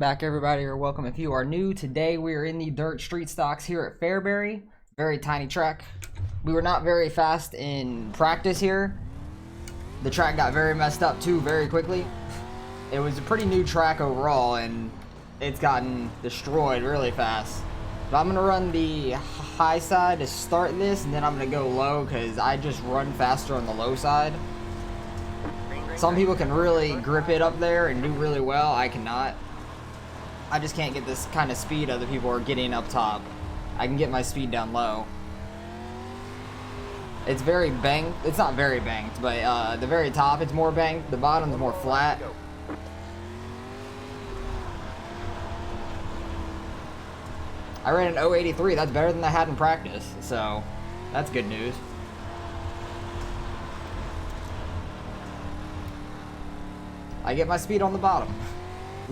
Back everybody, or welcome if you are new. Today we are in the dirt street stocks here at Fairbury. Very tiny track. We were not very fast in practice here. The track got very messed up too very quickly. It was a pretty new track overall and it's gotten destroyed really fast. But I'm gonna run the high side to start this, and then I'm gonna go low because I just run faster on the low side. Some people can really grip it up there and do really well. I cannot. I just can't get this kind of speed other people are getting up top. I can get my speed down low. It's very banked. It's not very banked, but the very top it's more banked. The bottom's more flat. I ran an 083. That's better than I had in practice, so that's good news. I get my speed on the bottom.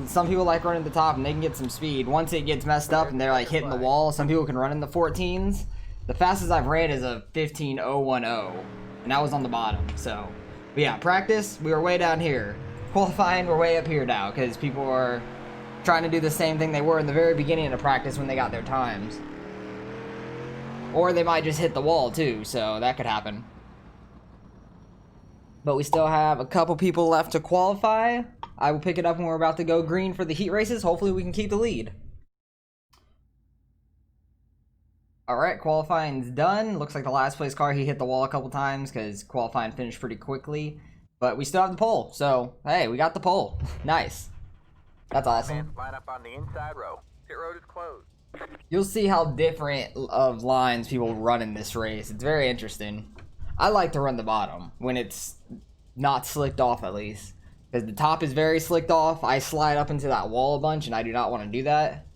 Some people like running the top and they can get some speed. Once it gets messed up and they're like hitting the wall, some people can run in the 14s. The fastest I've ran is a 15.010, and that was on the bottom. So, but yeah, practice, we were way down here. Qualifying, we're way up here now because people are trying to do the same thing they were in the very beginning of practice when they got their times. Or they might just hit the wall too, so that could happen. But we still have a couple people left to qualify. I will pick it up when we're about to go green for the heat races. Hopefully we can keep the lead. Alright, qualifying's done. Looks like the last place car, he hit the wall a couple times because qualifying finished pretty quickly. But we still have the pole, so hey, we got the pole. Nice. That's awesome. Line up on the inside row. Pit road is closed. You'll see how different of lines people run in this race. It's very interesting. I like to run the bottom when it's not slicked off, at least. Because the top is very slicked off. I slide up into that wall a bunch, and I do not want to do that.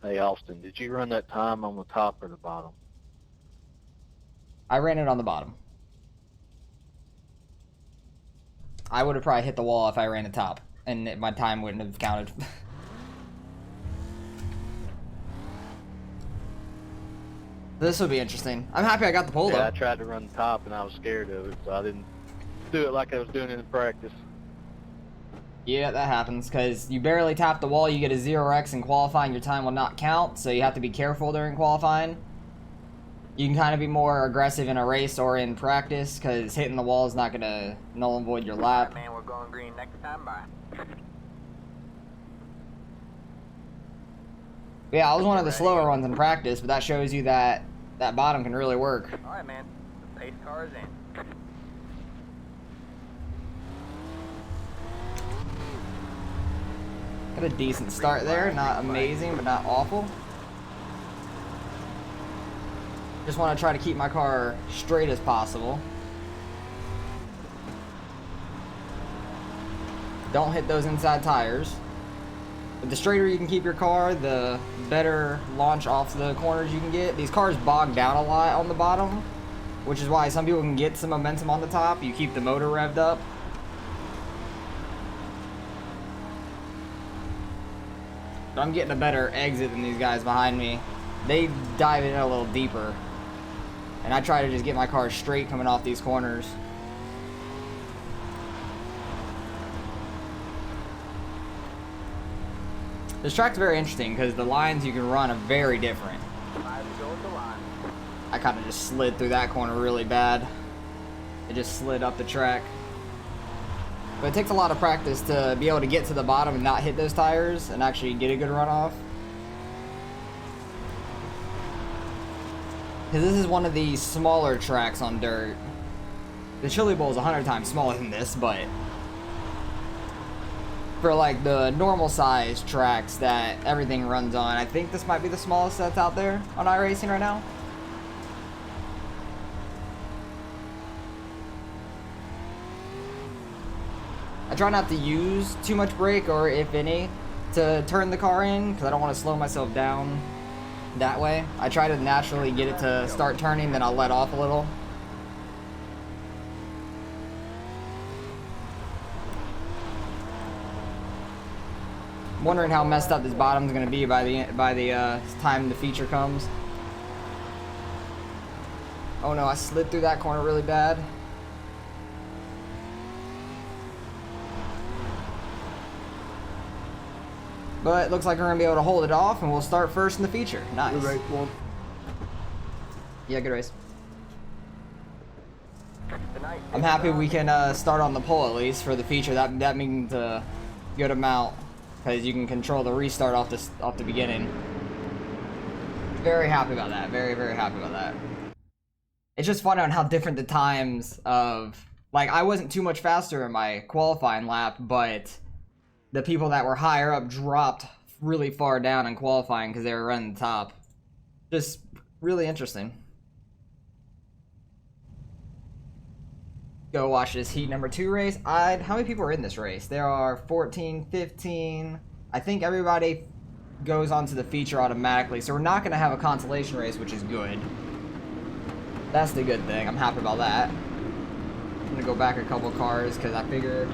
Hey, Austin, did you run that time on the top or the bottom? I ran it on the bottom. I would have probably hit the wall if I ran the top, and my time wouldn't have counted. This will be interesting. I'm happy I got the pole, though. Yeah, I tried to run the top, and I was scared of it, so I didn't do it like I was doing it in practice. Yeah, that happens, because you barely tap the wall, you get a 0x in qualifying, your time will not count, so you have to be careful during qualifying. You can kind of be more aggressive in a race or in practice, because hitting the wall is not going to null and void your lap. Man, we're going green next time by. Yeah, I was one of the slower ones in practice, but that shows you that that bottom can really work. Alright, man. The pace car is in. Got a decent start there, not amazing, but not awful. Just want to try to keep my car straight as possible. Don't hit those inside tires. But the straighter you can keep your car, the better launch off the corners you can get. These cars bog down a lot on the bottom, which is why some people can get some momentum on the top. You keep the motor revved up. But I'm getting a better exit than these guys behind me. They dive in a little deeper. And I try to just get my car straight coming off these corners. This track's very interesting because the lines you can run are very different. I kind of just slid through that corner really bad. It just slid up the track. But it takes a lot of practice to be able to get to the bottom and not hit those tires and actually get a good runoff. Because this is one of the smaller tracks on dirt. The Chili Bowl is 100 times smaller than this, but for like the normal size tracks that everything runs on, I think this might be the smallest that's out there on iRacing right now. I try not to use too much brake, or if any, to turn the car in, because I don't want to slow myself down that way. I try to naturally get it to start turning, then I'll let off a little. I'm wondering how messed up this bottom's going to be by the time the feature comes. Oh no, I slid through that corner really bad. But looks like we're gonna be able to hold it off, and we'll start first in the feature. Nice. Good race, one. Yeah, good race. Tonight, I'm happy we can start on the pole at least for the feature. That means a good amount, because you can control the restart off the beginning. Very happy about that. Very, very happy about that. It's just fun on how different the times of, like, I wasn't too much faster in my qualifying lap, but the people that were higher up dropped really far down in qualifying because they were running the top. Just really interesting. Go watch this heat number 2 race. How many people are in this race? There are 14, 15. I think everybody goes onto the feature automatically, so we're not going to have a consolation race, which is good. That's the good thing. I'm happy about that. I'm going to go back a couple cars because I figure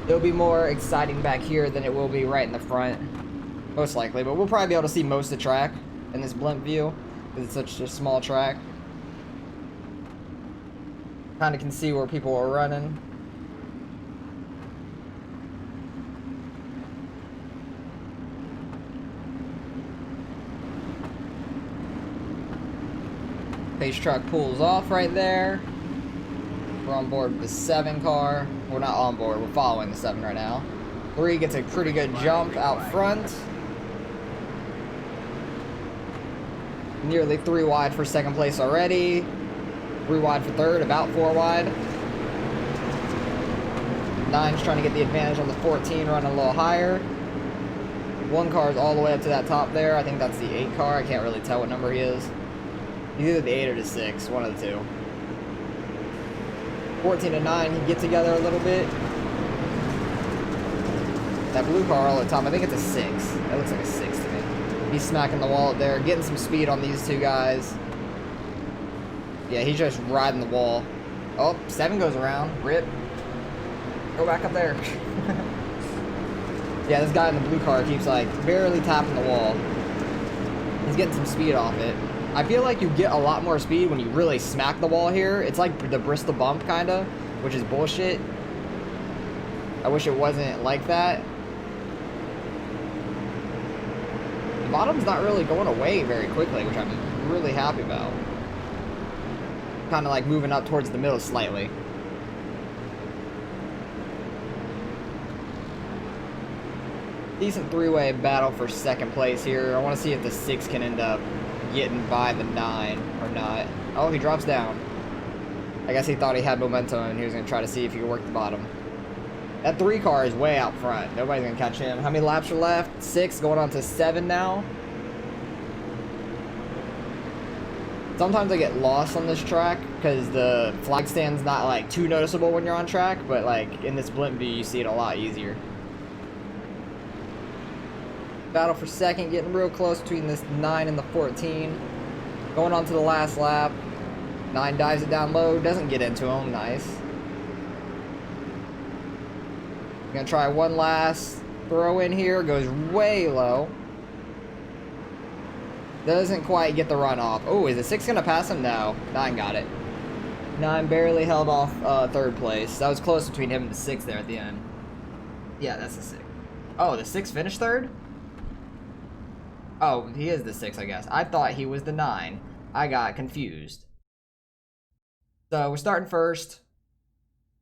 it'll be more exciting back here than it will be right in the front. Most likely, but we'll probably be able to see most of the track in this blimp view because it's such a small track. Kind of can see where people are running. Pace truck pulls off right there. We're on board with the 7 car. We're not on board, we're following the 7 right now. 3 gets a pretty good jump out front. Nearly 3 wide for second place already. 3 wide for third, about 4 wide. 9's trying to get the advantage on the 14, running a little higher. 1 car is all the way up to that top there. I think that's the 8 car. I can't really tell what number he is. He's either the 8 or the 6, one of the 2. 14 and 9 can get together a little bit. That blue car all the top, I think it's a 6. That looks like a 6 to me. He's smacking the wall up there, getting some speed on these 2 guys. Yeah, he's just riding the wall. Oh, 7 goes around. Rip. Go back up there. Yeah, this guy in the blue car keeps, like, barely tapping the wall. He's getting some speed off it. I feel like you get a lot more speed when you really smack the wall here. It's like the Bristol bump, kind of, which is bullshit. I wish it wasn't like that. The bottom's not really going away very quickly, which I'm really happy about. Kind of like moving up towards the middle slightly. Decent 3-way battle for second place here. I want to see if the 6 can end up getting by the 9 or not. Oh, he drops down. I guess he thought he had momentum and he was going to try to see if he could work the bottom. That 3 car is way out front. Nobody's going to catch him. How many laps are left? 6, going on to 7 now. Sometimes I get lost on this track because the flag stand's not like too noticeable when you're on track, but like in this blimp view you see it a lot easier. Battle for second, getting real close between this 9 and the 14. Going on to the last lap. 9 dives it down low, doesn't get into him, nice. Gonna try one last throw in here, goes way low. Doesn't quite get the run off. Oh, is the 6 gonna pass him? No, 9 got it. 9 barely held off third place. That was close between him and the 6 there at the end. Yeah, that's the 6. Oh, the 6 finished third? Oh, he is the 6, I guess. I thought he was the 9. I got confused. So we're starting first.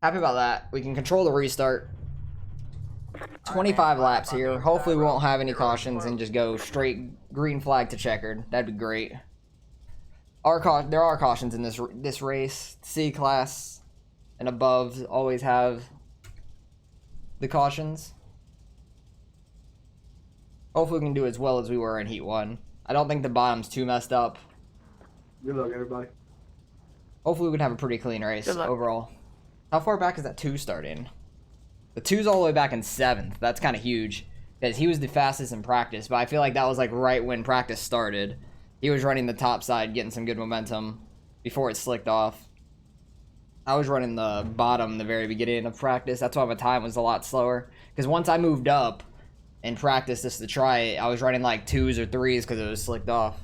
Happy about that. We can control the restart. 25 laps here. Hopefully we won't have any cautions and just go straight green flag to checkered. That'd be great. There are cautions in this race. C class and above always have the cautions. Hopefully we can do as well as we were in Heat 1. I don't think the bottom's too messed up. Good luck, everybody. Hopefully we can have a pretty clean race overall. How far back is that 2 starting? The 2's all the way back in 7th. That's kind of huge. Because he was the fastest in practice, but I feel like that was like right when practice started. He was running the top side, getting some good momentum before it slicked off. I was running the bottom the very beginning of practice. That's why my time was a lot slower. Because once I moved up in practice just to try it, I was running like 2s or 3s because it was slicked off.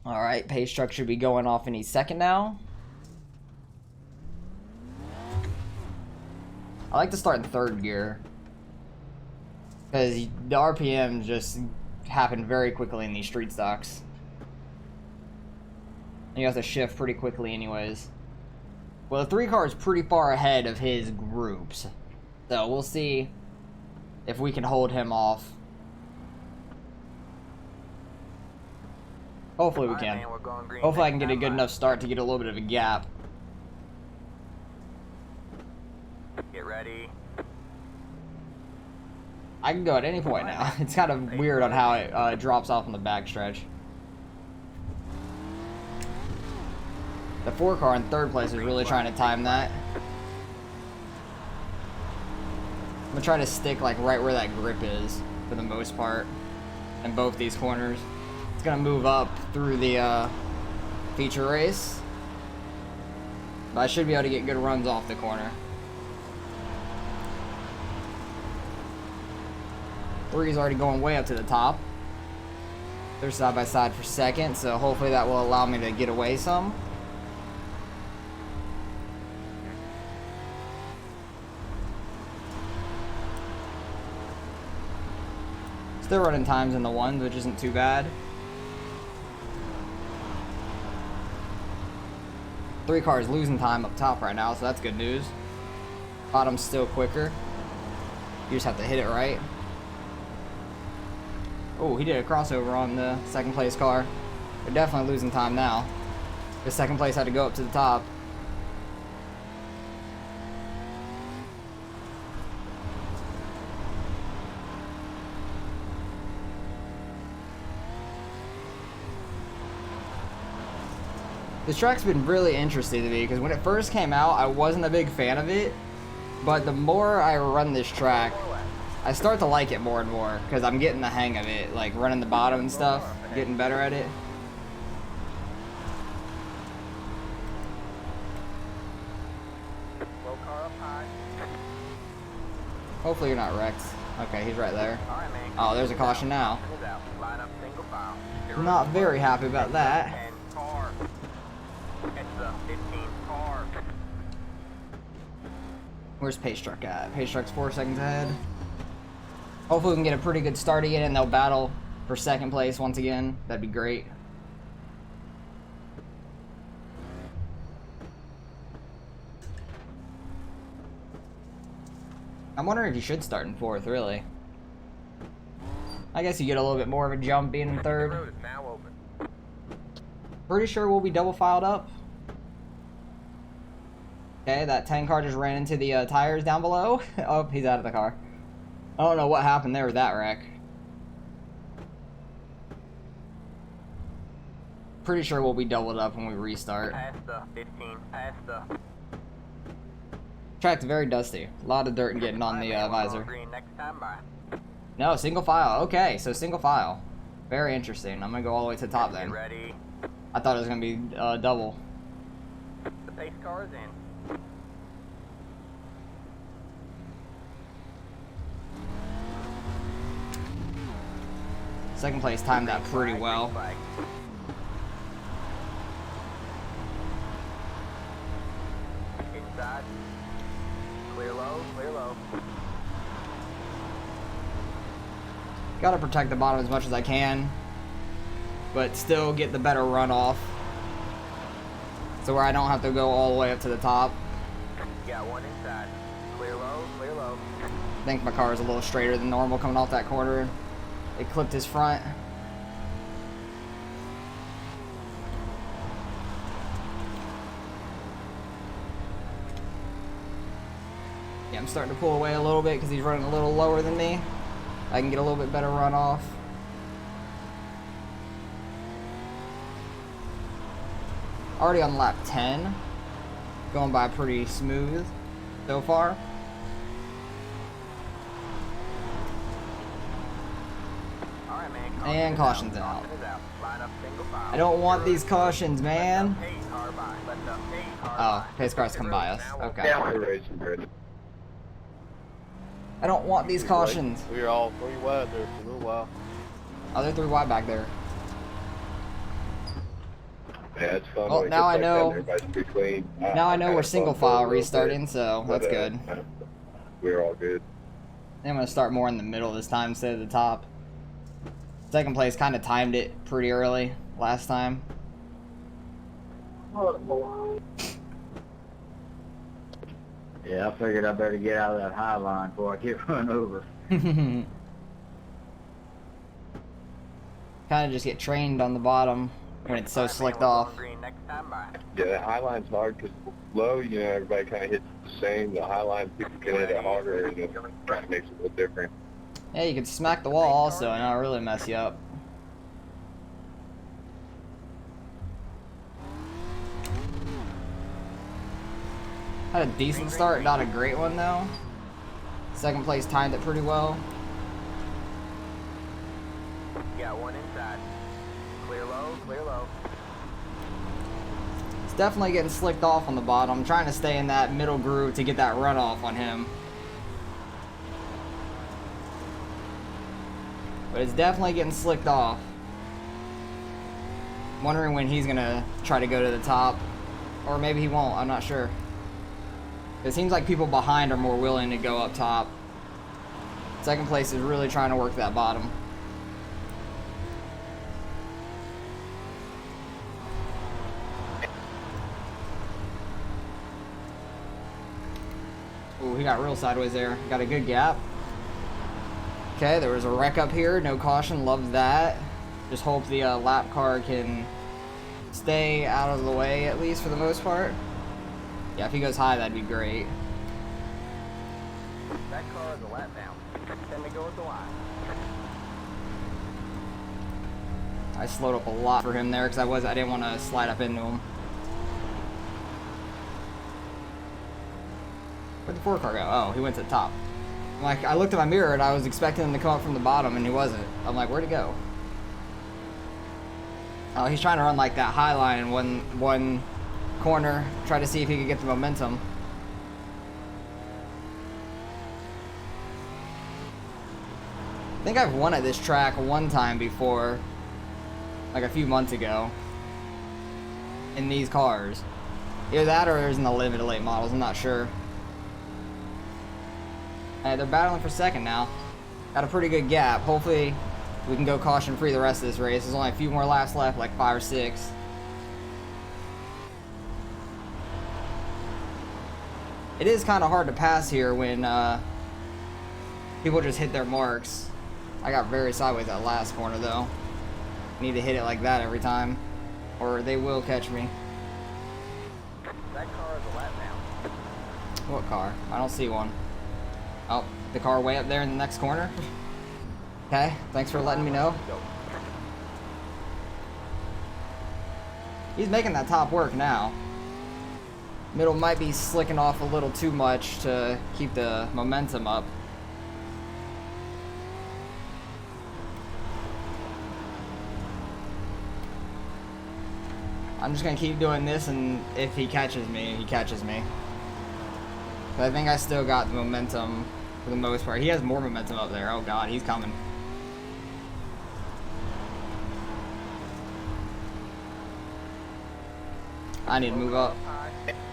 Alright, pace truck should be going off any second now. I like to start in 3rd gear. Because the RPM just happen very quickly in these street stocks. And you have to shift pretty quickly anyways. Well, the 3 car is pretty far ahead of his groups. So we'll see if we can hold him off. Hopefully we can. Hopefully I can get a good enough start to get a little bit of a gap. Get ready. I can go at any point now. It's kind of weird on how it drops off on the backstretch. The 4 car in 3rd place is really trying to time that. I'm gonna try to stick like right where that grip is for the most part in both these corners. It's gonna move up through the feature race, but I should be able to get good runs off the corner. 3's already going way up to the top. They're side by side for 2nd, so hopefully that will allow me to get away some. Still running times in the 1s, which isn't too bad. 3 cars losing time up top right now, so that's good news. Bottom's still quicker. You just have to hit it right. Oh, he did a crossover on the 2nd place car. They're definitely losing time now. The 2nd place had to go up to the top. This track's been really interesting to me because when it first came out, I wasn't a big fan of it. But the more I run this track, I start to like it more and more because I'm getting the hang of it, like running the bottom and stuff, getting better at it. Hopefully you're not wrecked. Okay, he's right there. Oh, there's a caution now. Not very happy about that. Where's Pace Truck at? Pace Truck's 4 seconds ahead. Hopefully we can get a pretty good start again and they'll battle for 2nd place once again. That'd be great. I'm wondering if you should start in 4th, really. I guess you get a little bit more of a jump being in 3rd. Pretty sure we'll be double filed up. Okay, that 10 car just ran into the tires down below. Oh, he's out of the car. I don't know what happened there with that wreck. Pretty sure we'll be doubled up when we restart. Track's very dusty. A lot of dirt getting on the visor. No, single file. Okay, so single file. Very interesting. I'm gonna go all the way to the top then. I thought it was gonna be double. The pace car is in. 2nd place timed that pretty well. Inside. Clear low, clear low. Gotta protect the bottom as much as I can, but still get the better run off. So where I don't have to go all the way up to the top. Got one inside. Clear low, clear low. I think my car is a little straighter than normal coming off that corner. It clipped his front. Yeah, I'm starting to pull away a little bit because he's running a little lower than me. I can get a little bit better run off. Already on lap 10. Going by pretty smooth so far. And caution's out. I don't want these cautions, man. Oh, pace cars come by us. Okay. I don't want these cautions. We were all 3 wide there for a little while. Oh, they're 3 wide back there. Yeah, it's fun. Well, now I know. Now I know we're single file restarting, so that's good. We're all good. I'm gonna start more in the middle this time instead of the top. Second place kind of timed it pretty early last time. Yeah, I figured I better get out of that high line before I get run over. Kind of just get trained on the bottom when it's so slicked off. Yeah, the high line's hard because low, you know, everybody kind of hits the same. The high line, people can hit it harder, and it kind of makes it a little different. Yeah, you can smack the wall also and it'll really mess you up. Had a decent start, not a great one though. Second place timed it pretty well. Got one inside. Clear low, clear low. It's definitely getting slicked off on the bottom. I'm trying to stay in that middle groove to get that runoff on him. But it's definitely getting slicked off. Wondering when he's gonna try to go to the top. Or maybe he won't, I'm not sure. It seems like people behind are more willing to go up top. Second place is really trying to work that bottom. Ooh, he got real sideways there. Got a good gap. Okay, there was a wreck up here. No caution. Love that. Just hope the lap car can stay out of the way, at least for the most part. Yeah, if he goes high, that'd be great. That car is a lap down. Then we go with the line. I slowed up a lot for him there because I didn't want to slide up into him. Where'd the 4 car go? Oh, he went to the top. I'm like, I looked at my mirror and I was expecting him to come up from the bottom and he wasn't. I'm like, where'd he go? Oh, he's trying to run like that high line in one corner, try to see if he could get the momentum. I think I've won at this track one time before, like a few months ago, in these cars. Either that or it was in the limited late models, I'm not sure. Hey, they're battling for second now. Got a pretty good gap. Hopefully we can go caution free the rest of this race. There's only a few more laps left, like 5 or 6. It is kind of hard to pass here when people just hit their marks. I got very sideways that last corner though. Need to hit it like that every time, or they will catch me. That car is a lap down. What car? I don't see one. Oh, the car way up there in the next corner. Okay, thanks for letting me know. He's making that top work now. Middle might be slicking off a little too much to keep the momentum up. I'm just gonna keep doing this, and if he catches me, he catches me. But I think I still got the momentum for the most part. He has more momentum up there. Oh god, he's coming. I need to move up.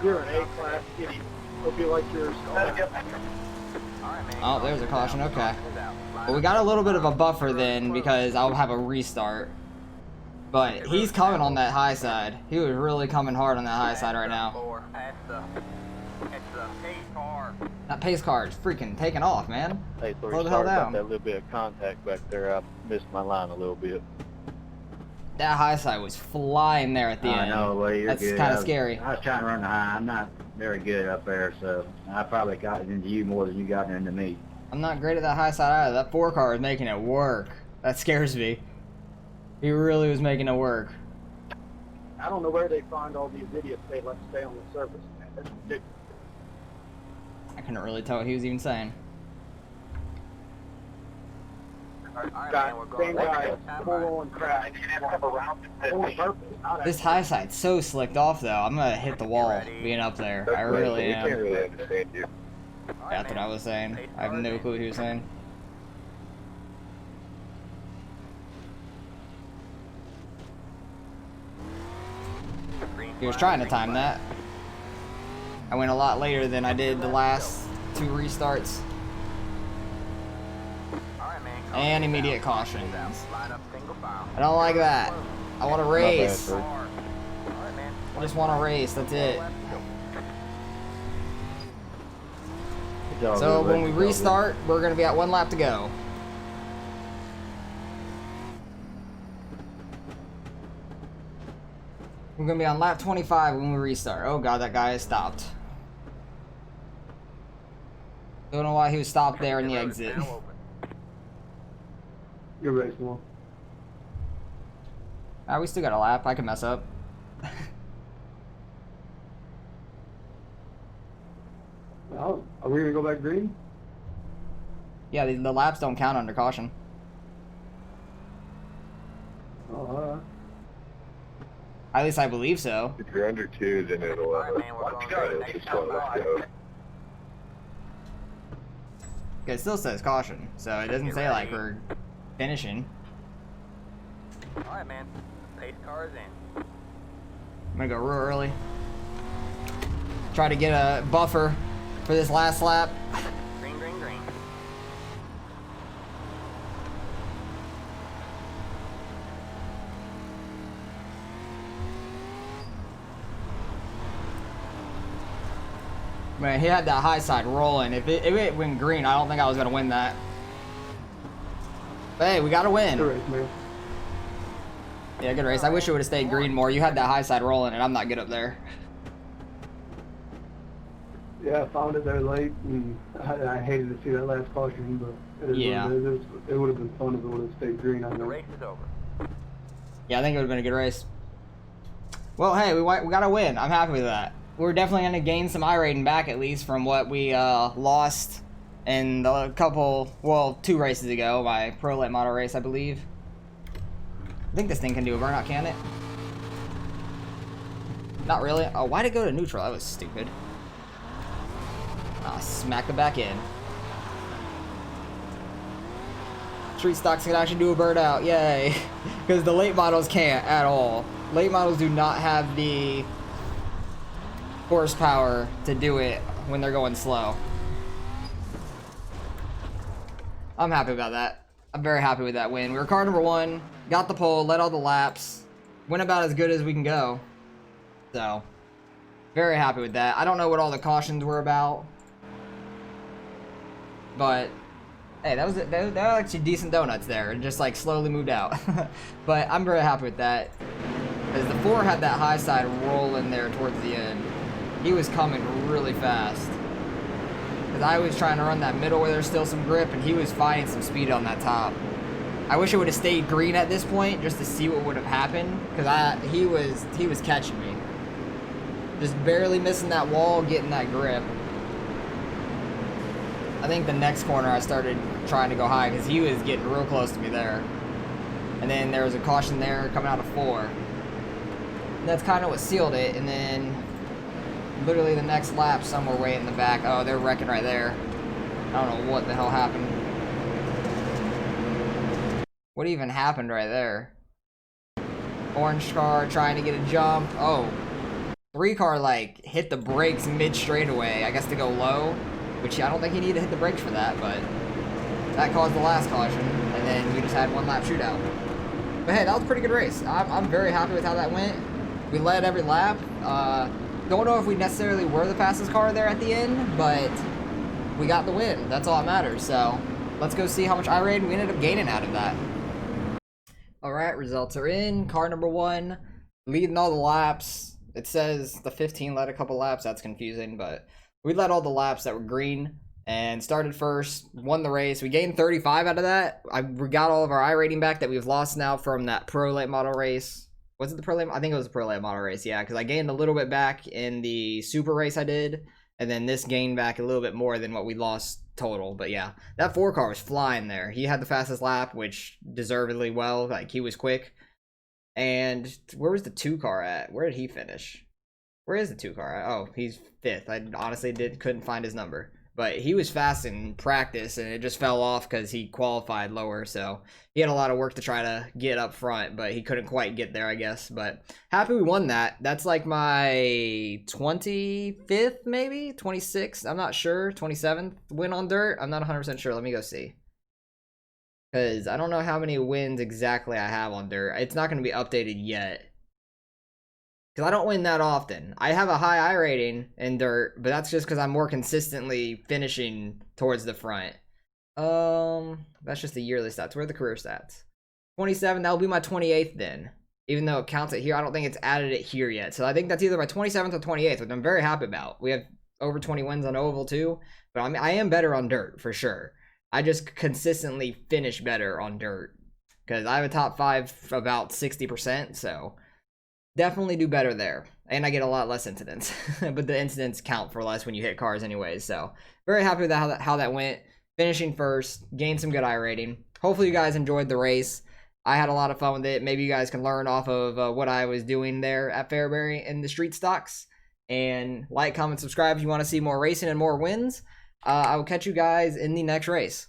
You're an A-class idiot. Hope you like yours. Oh, there's a caution. Okay. Well, we got a little bit of a buffer then because I'll have a restart. But he's coming on that high side. He was really coming hard on that high side right now. That pace car is freaking taking off, man. Hey, Slow sorry the hell about down. that little bit of contact back there. I missed my line a little bit. That high side was flying there at the end. I know, well, you're That's good. kind of scary. I was trying to run the high. I'm not very good up there, so I probably got it into you more than you got it into me. I'm not great at that high side either. That 4 car is making it work. That scares me. He really was making it work. I don't know where they find all these idiots they let stay on the surface, man. That's ridiculous. I couldn't really tell what he was even saying. Same guy, full on crash. On purpose, not This high side's so slicked off though. I'm gonna hit the wall being up there. I really We can't am. really understand you. That's what I was saying. I have no clue what he was saying. He was trying to time that. I went a lot later than I did the last 2 restarts. Alright, man. And immediate caution. Line up single file. I don't like that. I want to race. bad, Alright, man. I just want to race. That's it. Good job, So everybody. when we Good job, restart, we're going to be at 1 lap to go. We're going to be on lap 25 when we restart. Oh god, that guy has stopped. Don't know why he was stopped there in the exit. You're racing well. Ah, we still got a lap. I can mess up. Well, are we gonna go back green? Yeah, the laps don't count under caution. Oh, alright. At least I believe so. If you're under 2, then it'll, Alright, man, we're going green. it'll just let us go. It still says caution, so it doesn't Get say like ready. we're finishing. Alright, man. Pace car is in. I'm gonna go real early. Try to get a buffer for this last lap. Green, green, green. Man, he had that high side rolling. If it went green, I don't think I was gonna win that. But hey, we got to win. Good race, man. Yeah, good race. I wish it would have stayed green more. You had that high side rolling, and I'm not good up there. Yeah, I found it there late, and I hated to see that last caution, but it is Yeah. what it is. It would have been fun if it would have stayed green, I The think. race is over. Yeah, I think it would have been a good race. Well, hey, we got to win. I'm happy with that. We're definitely going to gain some iRating back, at least, from what we lost in the couple, 2 races ago, my Pro Late Model race, I believe. I think this thing can do a burnout, can it? Not really. Oh, why'd it go to neutral? That was stupid. Ah, smack the back end. Street stocks can actually do a burnout, yay! Because the late models can't at all. Late models do not have the horsepower to do it when they're going slow. I'm happy about that. I'm very happy with that win. We were car number 1, got the pole, led all the laps, went about as good as we can go. So, very happy with that. I don't know what all the cautions were about, but hey, that was actually decent donuts there. It just like slowly moved out. But I'm very happy with that. Because the 4 had that high side roll in there towards the end. He was coming really fast. Because I was trying to run that middle where there's still some grip, and he was finding some speed on that top. I wish it would have stayed green at this point just to see what would have happened. Because he was catching me. Just barely missing that wall, getting that grip. I think the next corner I started trying to go high because he was getting real close to me there. And then there was a caution there coming out of 4. And that's kind of what sealed it. And then literally the next lap, somewhere way in the back. Oh, they're wrecking right there. I don't know what the hell happened. What even happened right there? Orange car trying to get a jump. Oh, 3 car like hit the brakes mid straightaway. I guess to go low. Which I don't think he needed to hit the brakes for that, but that caused the last caution, and then we just had 1 lap shootout. But hey, that was a pretty good race. I'm very happy with how that went. We led every lap. Don't know if we necessarily were the fastest car there at the end, but we got the win. That's all that matters. So let's go see how much iRating we ended up gaining out of that. All right, results are in. Car number 1, leading all the laps. It says the 15 led a couple laps. That's confusing, but we led all the laps that were green and started first, won the race. We gained 35 out of that. We got all of our iRating back that we've lost now from that Pro Late Model race. Was it the Pro Late? I think it was the Pro Late Model race, yeah, because I gained a little bit back in the Super race I did, and then this gained back a little bit more than what we lost total. But yeah, that 4 car was flying there. He had the fastest lap, which deservedly well. Like, he was quick. And where was the 2 car at? Where did he finish? Where is the 2 car at? Oh, he's 5th. I honestly couldn't find his number. But he was fast in practice, and it just fell off because he qualified lower. So he had a lot of work to try to get up front, but he couldn't quite get there, I guess. But happy we won that. That's like my 25th, maybe? 26th? I'm not sure. 27th win on dirt? I'm not 100% sure. Let me go see. because I don't know how many wins exactly I have on dirt. It's not going to be updated yet. Because I don't win that often. I have a high I rating in dirt, but that's just because I'm more consistently finishing towards the front. That's just the yearly stats. Where are the career stats? 27, that'll be my 28th then. Even though it counts it here, I don't think it's added it here yet. So I think that's either my 27th or 28th, which I'm very happy about. We have over 20 wins on oval too, but I am better on dirt for sure. I just consistently finish better on dirt because I have a top 5 about 60%, so definitely do better there. And I get a lot less incidents, but the incidents count for less when you hit cars anyways. So very happy with how that went. Finishing first, gained some good I rating. Hopefully you guys enjoyed the race. I had a lot of fun with it. Maybe you guys can learn off of what I was doing there at Fairbury in the street stocks. And like, comment, subscribe if you want to see more racing and more wins. I will catch you guys in the next race.